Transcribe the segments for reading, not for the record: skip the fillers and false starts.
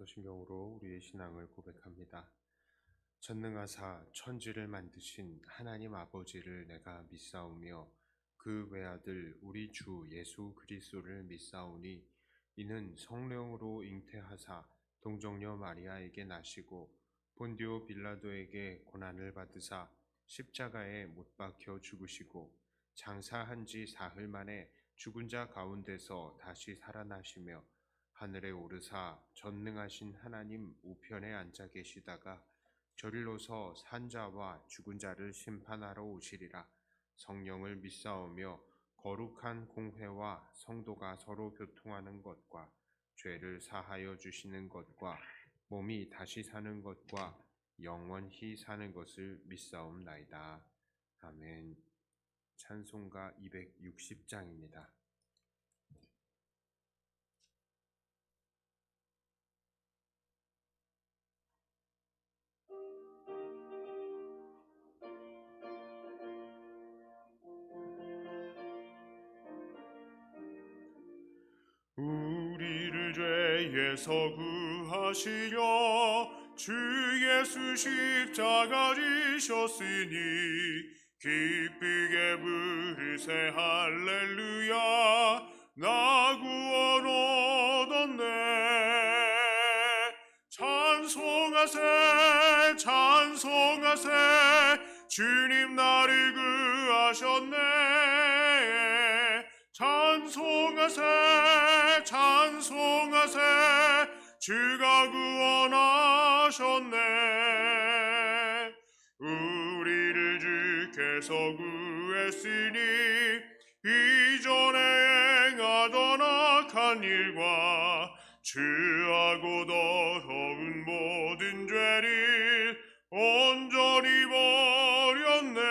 사도신경으로 우리의 신앙을 고백합니다. 전능하사 천지를 만드신 하나님 아버지를 내가 믿사오며 그 외아들 우리 주 예수 그리스도를 믿사오니 이는 성령으로 잉태하사 동정녀 마리아에게 나시고 본디오 빌라도에게 고난을 받으사 십자가에 못 박혀 죽으시고 장사한 지 사흘 만에 죽은 자 가운데서 다시 살아나시며 하늘에 오르사 전능하신 하나님 우편에 앉아 계시다가 저리로서 산자와 죽은 자를 심판하러 오시리라. 성령을 믿사오며 거룩한 공회와 성도가 서로 교통하는 것과 죄를 사하여 주시는 것과 몸이 다시 사는 것과 영원히 사는 것을 믿사옵나이다. 아멘. 찬송가 260장입니다. 우리를 죄에서 구하시려 주 예수 십자가 지셨으니 기쁘게 부르세 할렐루야 나 구원 얻었네. 찬송하세 찬송하세 주님 나를 구하셨네. 찬송하세 찬송하세 주가 구원하셨네. 우리를 주께서 구했으니 이전에 행하던 악한 일과 죄하고 더러운 모든 죄를 온전히 버렸네.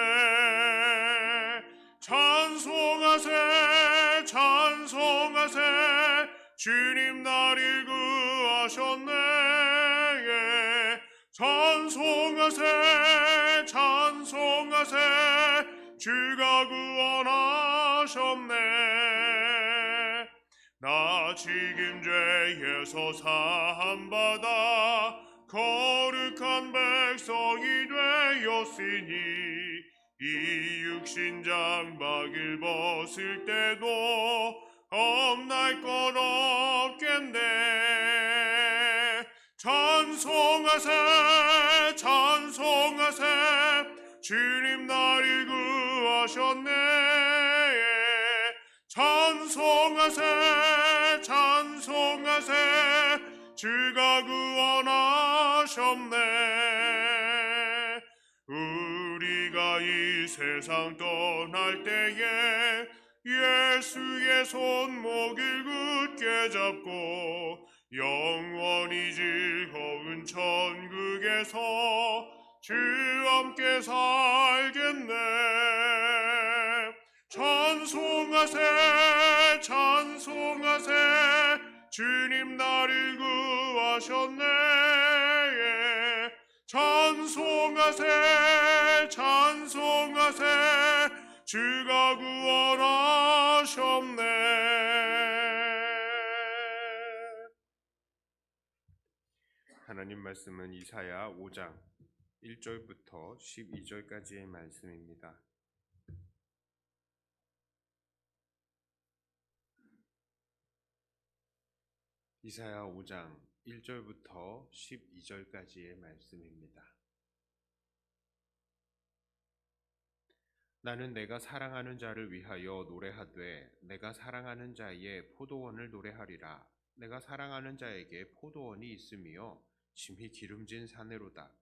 찬송하세 찬송하세 주님 나를 구하셨네. 찬송하세 찬송하세 주가 구원하셨네. 나 지금 죄에서 사함받아 거룩한 백성이 되었으니 이 육신 장박을 벗을 때도 없날 것 없겠네. 찬송하세 찬송하세 주님 나를 구하셨네. 찬송하세 찬송하세 주가 구원하셨네. 우리가 이 세상 떠날 때에 예수의 손목을 굳게 잡고 영원히 즐거운 천국에서 주와 함께 살겠네. 찬송하세 찬송하세 주님 나를 구하셨네. 찬송하세 찬송하세 주가 구원하셨네. 하나님 말씀은 이사야 5장 1절부터 12절까지의 말씀입니다. 이사야 5장 1절부터 12절까지의 말씀입니다. 나는 내가 사랑하는 자를 위하여 노래하되 내가 사랑하는 자의 포도원을 노래하리라. 내가 사랑하는 자에게 포도원이 있으며 심히 기름진 사내로다.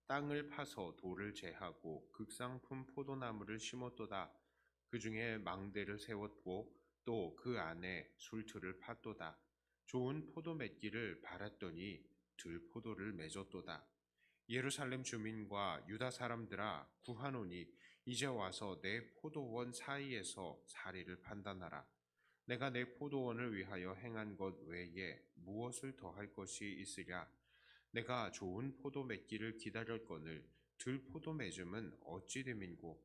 땅을 파서 돌을 제하고 극상품 포도나무를 심었도다. 그 중에 망대를 세웠고 또 그 안에 술틀을 팠도다. 좋은 포도 맺기를 바랐더니 들포도를 맺었도다. 예루살렘 주민과 유다 사람들아 구하노니 이제 와서 내 포도원 사이에서 사리를 판단하라. 내가 내 포도원을 위하여 행한 것 외에 무엇을 더할 것이 있으랴. 내가 좋은 포도 맺기를 기다렸거늘 들포도 맺음은 어찌 됨인고.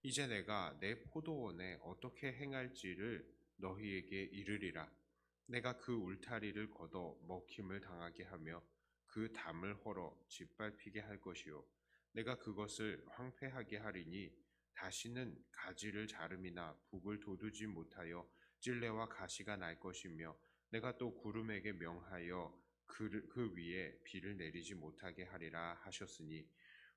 이제 내가 내 포도원에 어떻게 행할지를 너희에게 이르리라. 내가 그 울타리를 걷어 먹힘을 당하게 하며 그 담을 헐어 짓밟히게 할 것이요 내가 그것을 황폐하게 하리니 다시는 가지를 자름이나 북을 돋우지 못하여 찔레와 가시가 날 것이며 내가 또 구름에게 명하여 그 위에 비를 내리지 못하게 하리라 하셨으니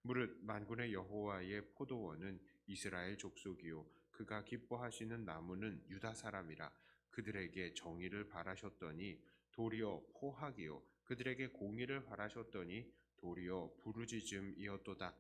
무릇 만군의 여호와의 포도원은 이스라엘 족속이요 그가 기뻐하시는 나무는 유다 사람이라 그들에게 정의를 바라셨더니 도리어 포악이요 그들에게 공의를 바라셨더니 도리어 부르짖음이었도다.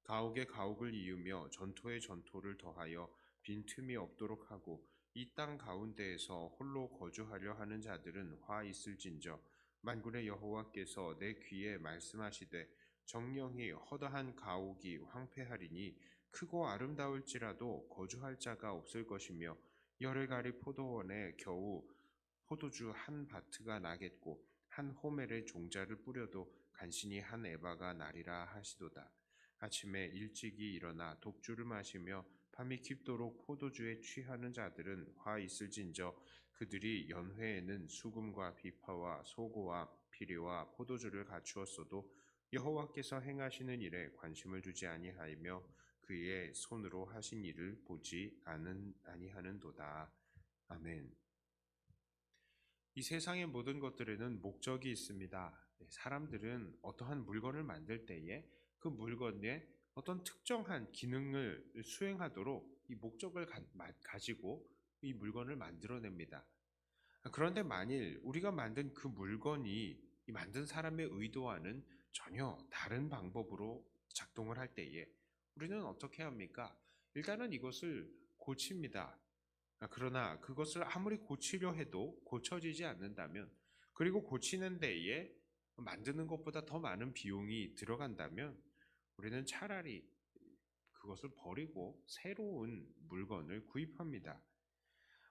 가옥에 가옥을 이으며 전토에 전토를 더하여 빈틈이 없도록 하고 이 땅 가운데에서 홀로 거주하려 하는 자들은 화 있을진저 만군의 여호와께서 내 귀에 말씀하시되 정령이 허다한 가옥이 황폐하리니 크고 아름다울지라도 거주할 자가 없을 것이며 열흘가리 포도원에 겨우 포도주 한 바트가 나겠고 한 호멜의 종자를 뿌려도 간신히 한 에바가 나리라 하시도다. 아침에 일찍이 일어나 독주를 마시며 밤이 깊도록 포도주에 취하는 자들은 화 있을진저 그들이 연회에는 수금과 비파와 소고와 피리와 포도주를 갖추었어도 여호와께서 행하시는 일에 관심을 두지 아니하며 그의 손으로 하신 일을 보지 아니하는도다. 아멘. 이 세상의 모든 것들에는 목적이 있습니다. 사람들은 어떠한 물건을 만들 때에 그 물건에 어떤 특정한 기능을 수행하도록 이 목적을 가지고 이 물건을 만들어냅니다. 그런데 만일 우리가 만든 그 물건이 이 만든 사람의 의도와는 전혀 다른 방법으로 작동을 할 때에 우리는 어떻게 합니까? 일단은 이것을 고칩니다. 그러나 그것을 아무리 고치려 해도 고쳐지지 않는다면, 그리고 고치는 데에 만드는 것보다 더 많은 비용이 들어간다면 우리는 차라리 그것을 버리고 새로운 물건을 구입합니다.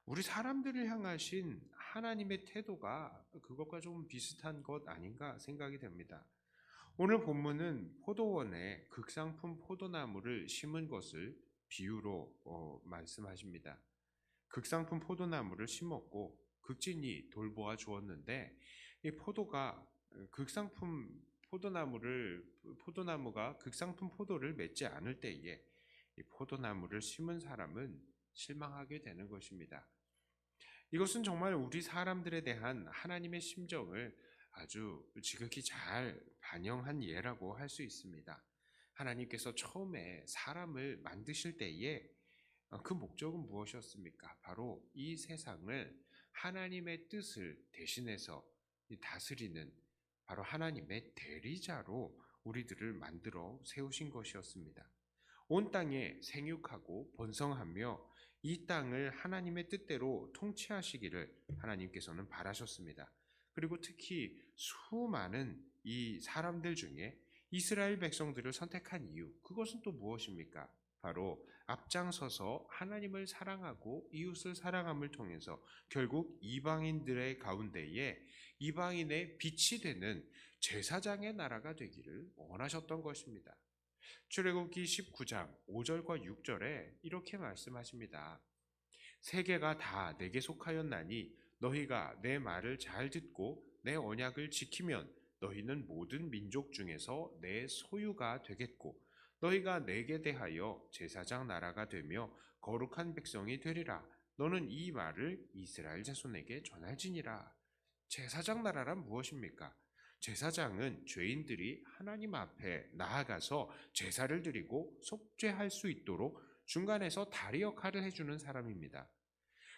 우리 사람들을 향하신 하나님의 태도가 그것과 좀 비슷한 것 아닌가 생각이 됩니다. 오늘 본문은 포도원에 극상품 포도나무를 심은 것을 비유로 말씀하십니다. 극상품 포도나무를 심었고 극진이 돌보아 주었는데 이 극상품 포도나무가 극상품 포도를 맺지 않을 때에 이 포도나무를 심은 사람은 실망하게 되는 것입니다. 이것은 정말 우리 사람들에 대한 하나님의 심정을 아주 지극히 잘 반영한 예라고 할 수 있습니다. 하나님께서 처음에 사람을 만드실 때에 그 목적은 무엇이었습니까? 바로 이 세상을 하나님의 뜻을 대신해서 다스리는 바로 하나님의 대리자로 우리들을 만들어 세우신 것이었습니다. 온 땅에 생육하고 번성하며 이 땅을 하나님의 뜻대로 통치하시기를 하나님께서는 바라셨습니다. 그리고 특히 수많은 이 사람들 중에 이스라엘 백성들을 선택한 이유, 그것은 또 무엇입니까? 바로 앞장서서 하나님을 사랑하고 이웃을 사랑함을 통해서 결국 이방인들의 가운데에 이방인의 빛이 되는 제사장의 나라가 되기를 원하셨던 것입니다. 출애굽기 19장 5절과 6절에 이렇게 말씀하십니다. 세계가 다 내게 속하였나니 너희가 내 말을 잘 듣고 내 언약을 지키면 너희는 모든 민족 중에서 내 소유가 되겠고 너희가 내게 대하여 제사장 나라가 되며 거룩한 백성이 되리라. 너는 이 말을 이스라엘 자손에게 전할지니라. 제사장 나라란 무엇입니까? 제사장은 죄인들이 하나님 앞에 나아가서 제사를 드리고 속죄할 수 있도록 중간에서 다리 역할을 해주는 사람입니다.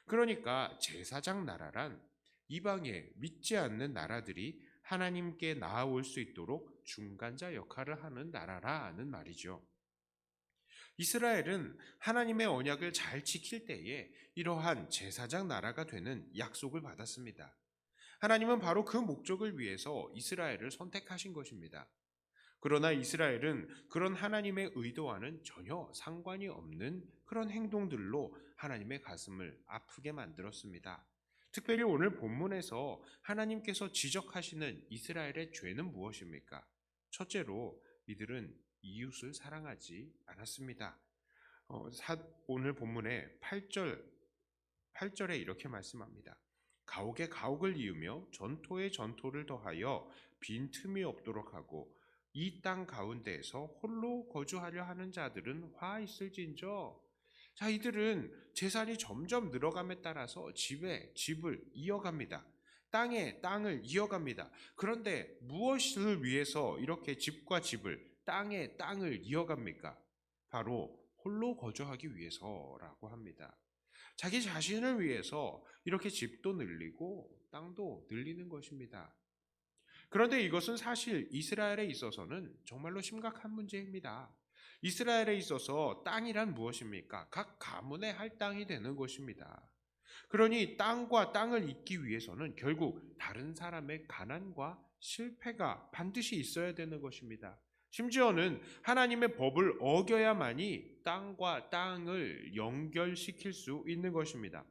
그러니까 제사장 나라란 이방의 믿지 않는 나라들이 하나님께 나아올 수 있도록 중간자 역할을 하는 나라라는 말이죠. 이스라엘은 하나님의 언약을 잘 지킬 때에 이러한 제사장 나라가 되는 약속을 받았습니다. 하나님은 바로 그 목적을 위해서 이스라엘을 선택하신 것입니다. 그러나 이스라엘은 그런 하나님의 의도와는 전혀 상관이 없는 그런 행동들로 하나님의 가슴을 아프게 만들었습니다. 특별히 오늘 본문에서 하나님께서 지적하시는 이스라엘의 죄는 무엇입니까? 첫째로 이들은 이웃을 사랑하지 않았습니다. 오늘 본문의 8절에 이렇게 말씀합니다. 가옥에 가옥을 이으며 전토에 전토를 더하여 빈틈이 없도록 하고 이 땅 가운데에서 홀로 거주하려 하는 자들은 화 있을진저. 자, 이들은 재산이 점점 늘어감에 따라서 집에 집을 이어갑니다. 땅에 땅을 이어갑니다. 그런데 무엇을 위해서 이렇게 집과 집을, 땅에 땅을 이어갑니까? 바로 홀로 거주하기 위해서라고 합니다. 자기 자신을 위해서 이렇게 집도 늘리고 땅도 늘리는 것입니다. 그런데 이것은 사실 이스라엘에 있어서는 정말로 심각한 문제입니다. 이스라엘에 있어서 땅이란 무엇입니까? 각 가문의 할 땅이 되는 것입니다. 그러니 땅과 땅을 잇기 위해서는 결국 다른 사람의 가난과 실패가 반드시 있어야 되는 것입니다. 심지어는 하나님의 법을 어겨야만이 땅과 땅을 연결시킬 수 있는 것입니다.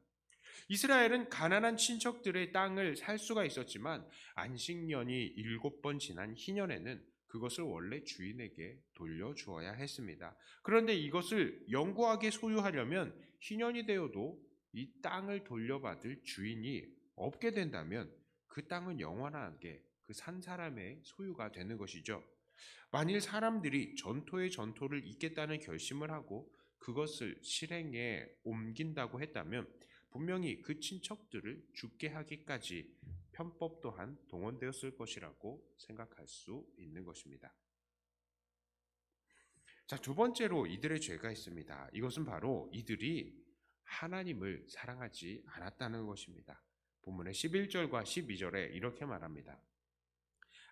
이스라엘은 가난한 친척들의 땅을 살 수가 있었지만 안식년이 7번 지난 희년에는 그것을 원래 주인에게 돌려주어야 했습니다. 그런데 이것을 영구하게 소유하려면 희년이 되어도 이 땅을 돌려받을 주인이 없게 된다면 그 땅은 영원하게 그 산 사람의 소유가 되는 것이죠. 만일 사람들이 전토에 전토를 잇겠다는 결심을 하고 그것을 실행에 옮긴다고 했다면 분명히 그 친척들을 죽게 하기까지 편법 또한 동원되었을 것이라고 생각할 수 있는 것입니다. 자, 두 번째로 이들의 죄가 있습니다. 이것은 바로 이들이 하나님을 사랑하지 않았다는 것입니다. 본문의 11절과 12절에 이렇게 말합니다.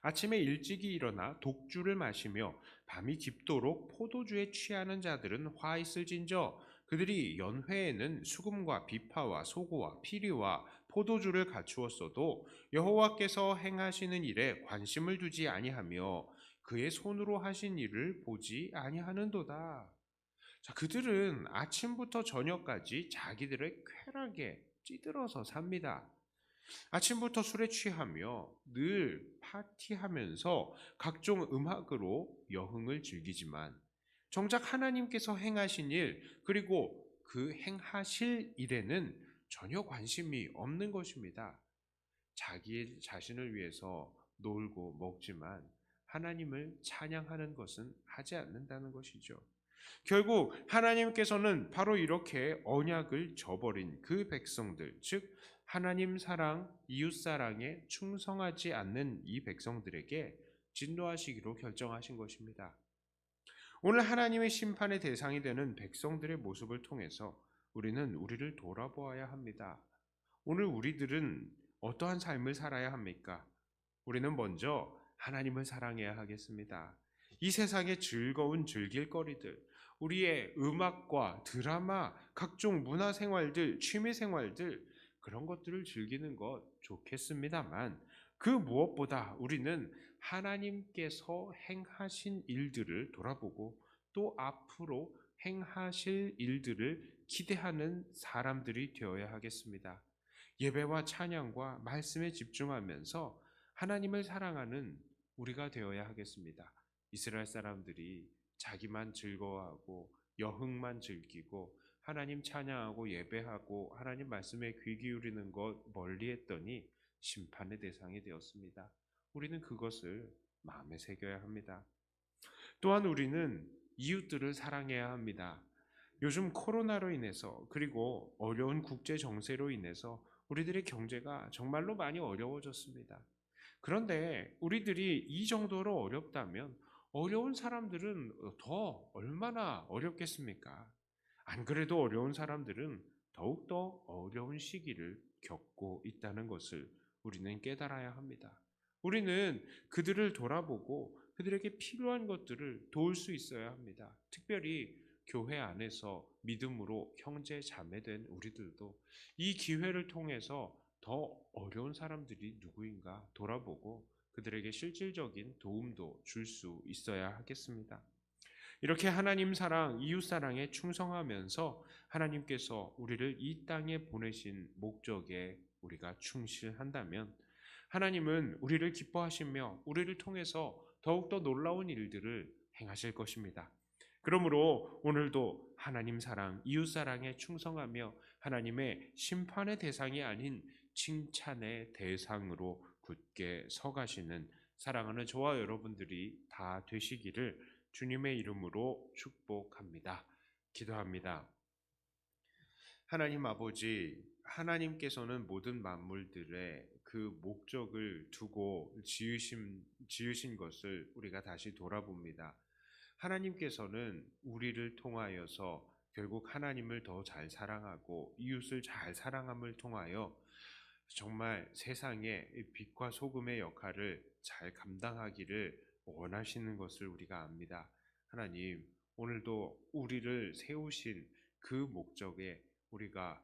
아침에 일찍이 일어나 독주를 마시며 밤이 깊도록 포도주에 취하는 자들은 화 있을진저. 그들이 연회에는 수금과 비파와 소고와 피리와 포도주를 갖추었어도 여호와께서 행하시는 일에 관심을 두지 아니하며 그의 손으로 하신 일을 보지 아니하는도다. 자, 그들은 아침부터 저녁까지 자기들의 쾌락에 찌들어서 삽니다. 아침부터 술에 취하며 늘 파티하면서 각종 음악으로 여흥을 즐기지만 정작 하나님께서 행하신 일 그리고 그 행하실 일에는 전혀 관심이 없는 것입니다. 자기 자신을 위해서 놀고 먹지만 하나님을 찬양하는 것은 하지 않는다는 것이죠. 결국 하나님께서는 바로 이렇게 언약을 저버린 그 백성들, 즉 하나님 사랑, 이웃 사랑에 충성하지 않는 이 백성들에게 진노하시기로 결정하신 것입니다. 오늘 하나님의 심판의 대상이 되는 백성들의 모습을 통해서 우리는 우리를 돌아보아야 합니다. 오늘 우리들은 어떠한 삶을 살아야 합니까? 우리는 먼저 하나님을 사랑해야 하겠습니다. 이 세상의 즐거운 즐길거리들, 우리의 음악과 드라마, 각종 문화생활들, 취미생활들 그런 것들을 즐기는 것 좋겠습니다만 그 무엇보다 우리는 하나님께서 행하신 일들을 돌아보고 또 앞으로 행하실 일들을 기대하는 사람들이 되어야 하겠습니다. 예배와 찬양과 말씀에 집중하면서 하나님을 사랑하는 우리가 되어야 하겠습니다. 이스라엘 사람들이 자기만 즐거워하고 여흥만 즐기고 하나님 찬양하고 예배하고 하나님 말씀에 귀 기울이는 것 멀리했더니 심판의 대상이 되었습니다. 우리는 그것을 마음에 새겨야 합니다. 또한 우리는 이웃들을 사랑해야 합니다. 요즘 코로나로 인해서 그리고 어려운 국제 정세로 인해서 우리들의 경제가 정말로 많이 어려워졌습니다. 그런데 우리들이 이 정도로 어렵다면 어려운 사람들은 더 얼마나 어렵겠습니까? 안 그래도 어려운 사람들은 더욱더 어려운 시기를 겪고 있다는 것을 우리는 깨달아야 합니다. 우리는 그들을 돌아보고 그들에게 필요한 것들을 도울 수 있어야 합니다. 특별히 교회 안에서 믿음으로 형제 자매된 우리들도 이 기회를 통해서 더 어려운 사람들이 누구인가 돌아보고 그들에게 실질적인 도움도 줄 수 있어야 하겠습니다. 이렇게 하나님 사랑, 이웃 사랑에 충성하면서 하나님께서 우리를 이 땅에 보내신 목적에 우리가 충실한다면 하나님은 우리를 기뻐하시며 우리를 통해서 더욱더 놀라운 일들을 행하실 것입니다. 그러므로 오늘도 하나님 사랑, 이웃 사랑에 충성하며 하나님의 심판의 대상이 아닌 칭찬의 대상으로 굳게 서가시는 사랑하는 저와 여러분들이 다 되시기를 주님의 이름으로 축복합니다. 기도합니다. 하나님 아버지, 하나님께서는 모든 만물들의 그 목적을 두고 지으신 것을 우리가 다시 돌아봅니다. 하나님께서는 우리를 통하여서 결국 하나님을 더 잘 사랑하고 이웃을 잘 사랑함을 통하여 정말 세상에 빛과 소금의 역할을 잘 감당하기를 원하시는 것을 우리가 압니다. 하나님, 오늘도 우리를 세우신 그 목적에 우리가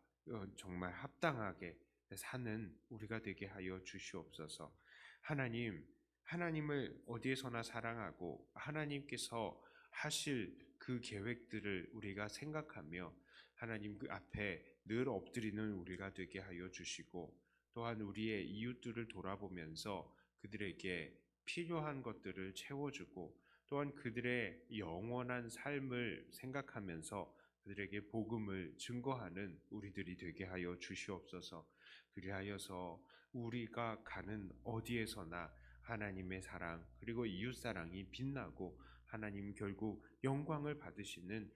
정말 합당하게 사는 우리가 되게 하여 주시옵소서. 하나님, 하나님을 어디에서나 사랑하고 하나님께서 하실 그 계획들을 우리가 생각하며 하나님 그 앞에 늘 엎드리는 우리가 되게 하여 주시고, 또한 우리의 이웃들을 돌아보면서 그들에게 필요한 것들을 채워주고, 또한 그들의 영원한 삶을 생각하면서 그들에게 복음을 증거하는 우리들이 되게 하여 주시옵소서. 그리하여서 우리가 가는 어디에서나 하나님의 사랑 그리고 이웃 사랑이 빛나고 하나님 결국 영광을 받으시는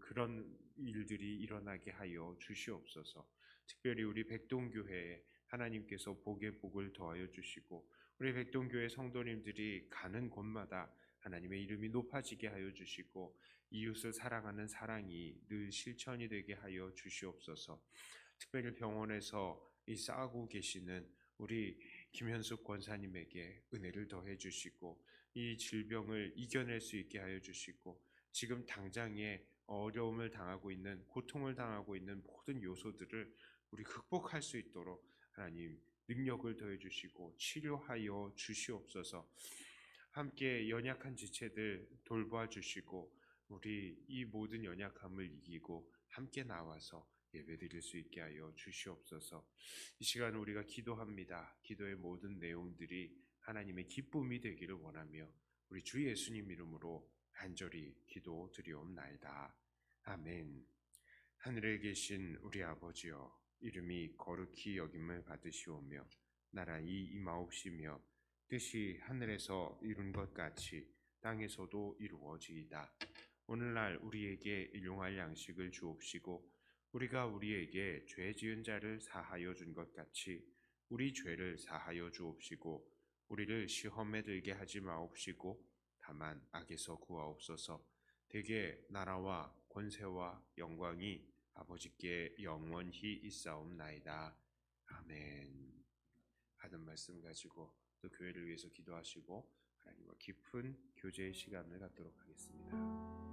그런 일들이 일어나게 하여 주시옵소서. 특별히 우리 백동교회에 하나님께서 복의 복을 더하여 주시고, 우리 백동교회 성도님들이 가는 곳마다 하나님의 이름이 높아지게 하여 주시고, 이웃을 사랑하는 사랑이 늘 실천이 되게 하여 주시옵소서. 특별히 병원에서 싸우고 계시는 우리 김현숙 권사님에게 은혜를 더해 주시고, 이 질병을 이겨낼 수 있게 하여 주시고, 지금 당장에 어려움을 당하고 있는, 고통을 당하고 있는 모든 요소들을 우리 극복할 수 있도록 하나님 능력을 더해 주시고 치료하여 주시옵소서. 함께 연약한 지체들 돌봐 주시고, 우리 이 모든 연약함을 이기고 함께 나와서 예배드릴 수 있게 하여 주시옵소서. 이 시간 우리가 기도합니다. 기도의 모든 내용들이 하나님의 기쁨이 되기를 원하며 우리 주 예수님 이름으로 간절히 기도드리옵나이다. 아멘. 하늘에 계신 우리 아버지여, 이름이 거룩히 여김을 받으시오며 나라의 임하옵시며 뜻이 하늘에서 이룬 것 같이 땅에서도 이루어지이다. 오늘날 우리에게 일용할 양식을 주옵시고, 우리가 우리에게 죄 지은 자를 사하여 준 것 같이 우리 죄를 사하여 주옵시고, 우리를 시험에 들게 하지 마옵시고 다만 악에서 구하옵소서. 대개 나라와 권세와 영광이 아버지께 영원히 있사옵나이다. 아멘. 하는 말씀 가지고 또 교회를 위해서 기도하시고 하나님과 깊은 교제의 시간을 갖도록 하겠습니다.